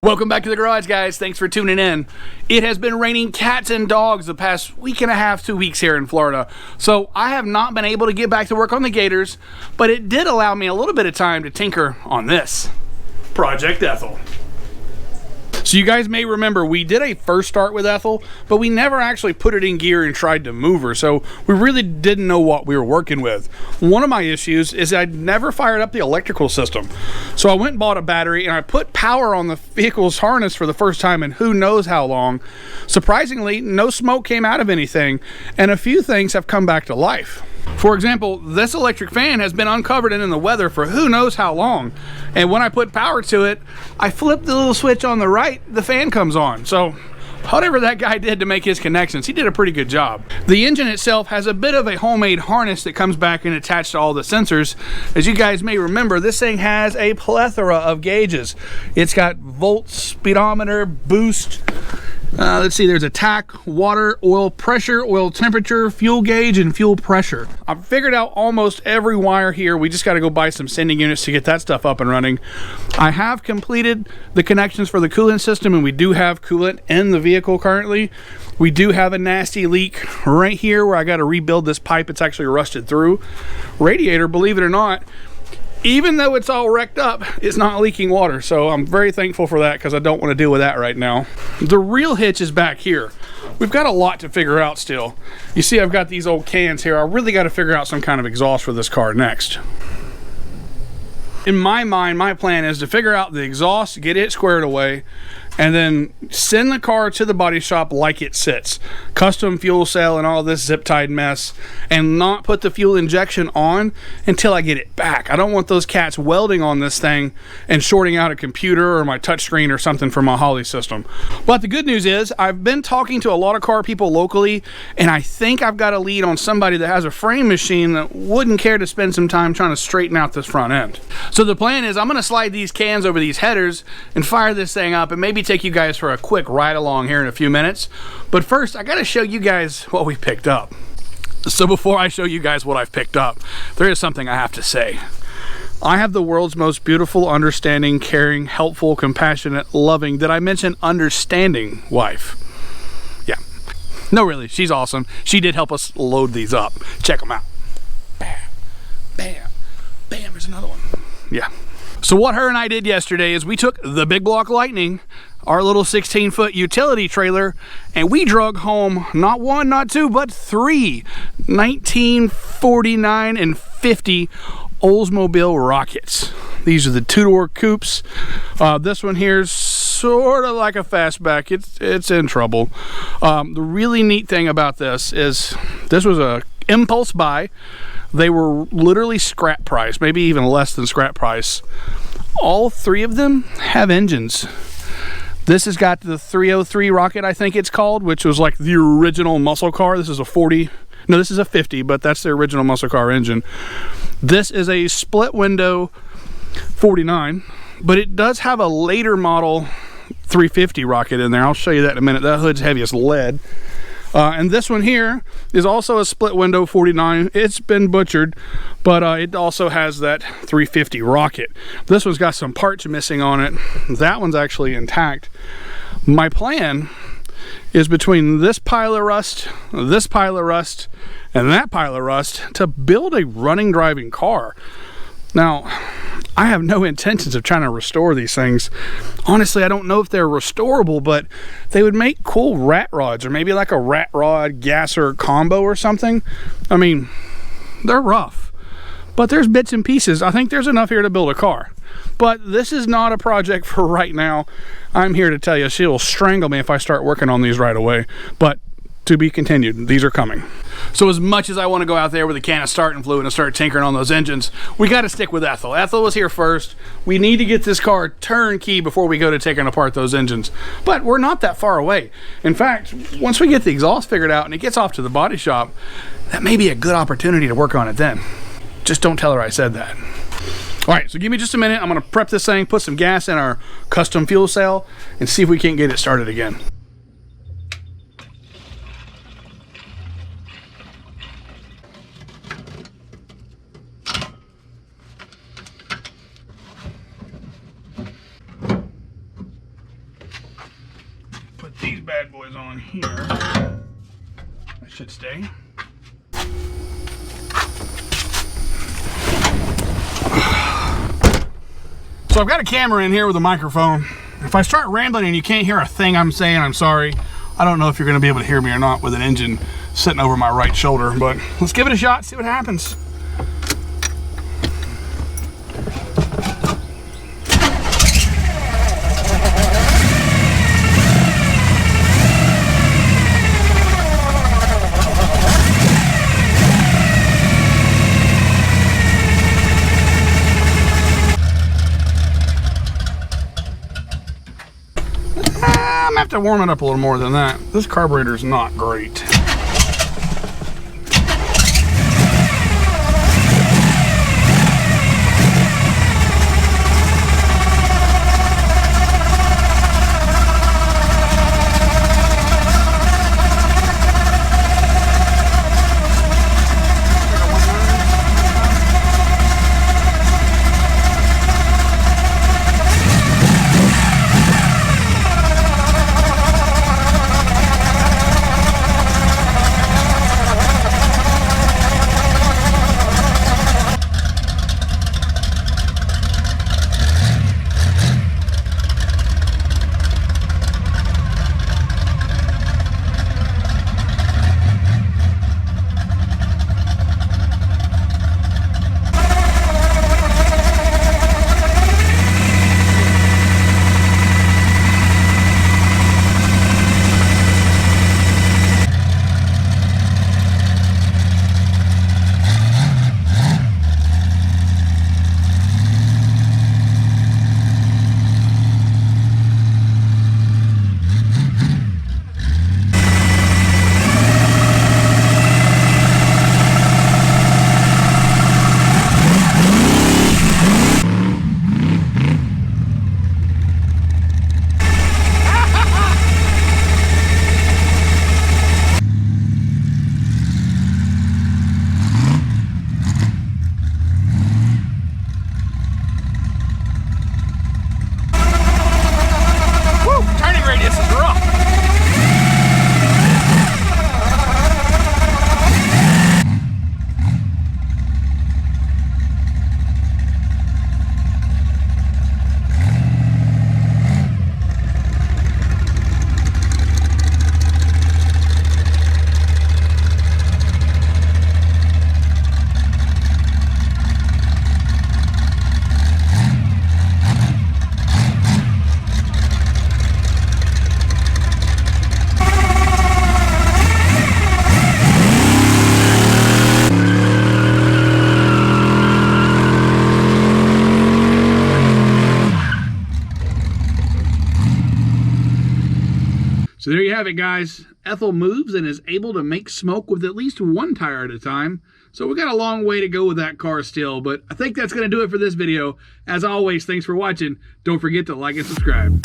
Welcome back to the garage, guys. Thanks for tuning in. It has been raining cats and dogs the past week and a half, 2 weeks here in Florida. So I have not been able to get back to work on the gators, but it did allow me a little bit of time to tinker on this Project Ethel. So you guys may remember we did a first start with Ethel, but we never actually put it in gear and tried to move her, so we really didn't know what we were working with. One of my issues is I'd never fired up the electrical system. So I went and bought a battery and I put power on the vehicle's harness for the first time in who knows how long. Surprisingly, no smoke came out of anything, and a few things have come back to life. For example, this electric fan has been uncovered and in the weather for who knows how long. And when I put power to it, I flip the little switch on the right, the fan comes on. So whatever that guy did to make his connections, he did a pretty good job. The engine itself has a bit of a homemade harness that comes back and attached to all the sensors. As you guys may remember, this thing has a plethora of gauges. It's got volts, speedometer, boost. Let's see, there's a tach, water, oil pressure, oil temperature, fuel gauge, and fuel pressure. I've figured out almost every wire here. We just got to go buy some sending units to get that stuff up and running. I have completed the connections for the coolant system, and we do have coolant in the vehicle currently. We do have a nasty leak right here where I got to rebuild this pipe. It's actually rusted through. Radiator, believe it or not, even though it's all wrecked up, it's not leaking water. So I'm very thankful for that because I don't want to deal with that right now. The real hitch is back here. We've got a lot to figure out still. You see I've got these old cans here. I really got to figure out some kind of exhaust for this car next. In my mind, my plan is to figure out the exhaust, get it squared away, and then send the car to the body shop like it sits. Custom fuel cell and all this zip-tied mess, and not put the fuel injection on until I get it back. I don't want those cats welding on this thing and shorting out a computer or my touchscreen or something for my Holly system. But the good news is I've been talking to a lot of car people locally, and I think I've got a lead on somebody that has a frame machine that wouldn't care to spend some time trying to straighten out this front end. So the plan is I'm going to slide these cans over these headers and fire this thing up and maybe take you guys for a quick ride along here in a few minutes. But first, I got to show you guys what we picked up. So before I show you guys what I've picked up, there is something I have to say. I have the world's most beautiful, understanding, caring, helpful, compassionate, loving, did I mention understanding wife? Yeah. No, really, she's awesome. She did help us load these up. Check them out. Bam, bam, bam, there's another one. Yeah. So what her and I did yesterday is we took the Big Block Lightning, our little 16-foot utility trailer, and we drug home not one, not two, but three 1949 and 50 Oldsmobile Rockets. These are the two-door coupes. This one here is sort of like a fastback. It's in trouble. The really neat thing about this is this was a impulse buy. They were literally scrap price, maybe even less than scrap price. All three of them have engines. This has got the 303 Rocket, I think it's called, which was like the original muscle car. This is a 40. No, this is a 50, but that's the original muscle car engine. This is a split window 49, but it does have a later model 350 Rocket in there. I'll show you that in a minute. That hood's heavy as lead. And this one here is also a split window 49. It's been butchered, but it also has that 350 Rocket. This one's got some parts missing on it. That one's actually intact. My plan is between this pile of rust, this pile of rust, and that pile of rust to build a running, driving car. Now, I have no intentions of trying to restore these things. Honestly, I don't know if they're restorable, but they would make cool rat rods, or maybe like a rat rod gasser combo or something. I mean, they're rough, but there's bits and pieces. I think there's enough here to build a car. But this is not a project for right now. I'm here to tell you, she'll strangle me if I start working on these right away. But to be continued, these are coming. So as much as I want to go out there with a can of starting fluid and start tinkering on those engines, we got to stick with Ethel. Ethel was here first. We need to get this car turnkey before we go to taking apart those engines. But we're not that far away. In fact, once we get the exhaust figured out and it gets off to the body shop, that may be a good opportunity to work on it then. Just don't tell her I said that. All right, so give me just a minute. I'm going to prep this thing, put some gas in our custom fuel cell, and see if we can't get it started again. boys on here. That should stay. So I've got a camera in here with a microphone. If I start rambling and you can't hear a thing I'm saying, I'm sorry. I don't know if you're going to be able to hear me or not with an engine sitting over my right shoulder, but let's give it a shot, see what happens. I'm gonna have to warm it up a little more than that. This carburetor is not great. So there you have it, guys. Ethel moves and is able to make smoke with at least one tire at a time. So we got a long way to go with that car still, but I think that's going to do it for this video. As always, thanks for watching. Don't forget to like and subscribe.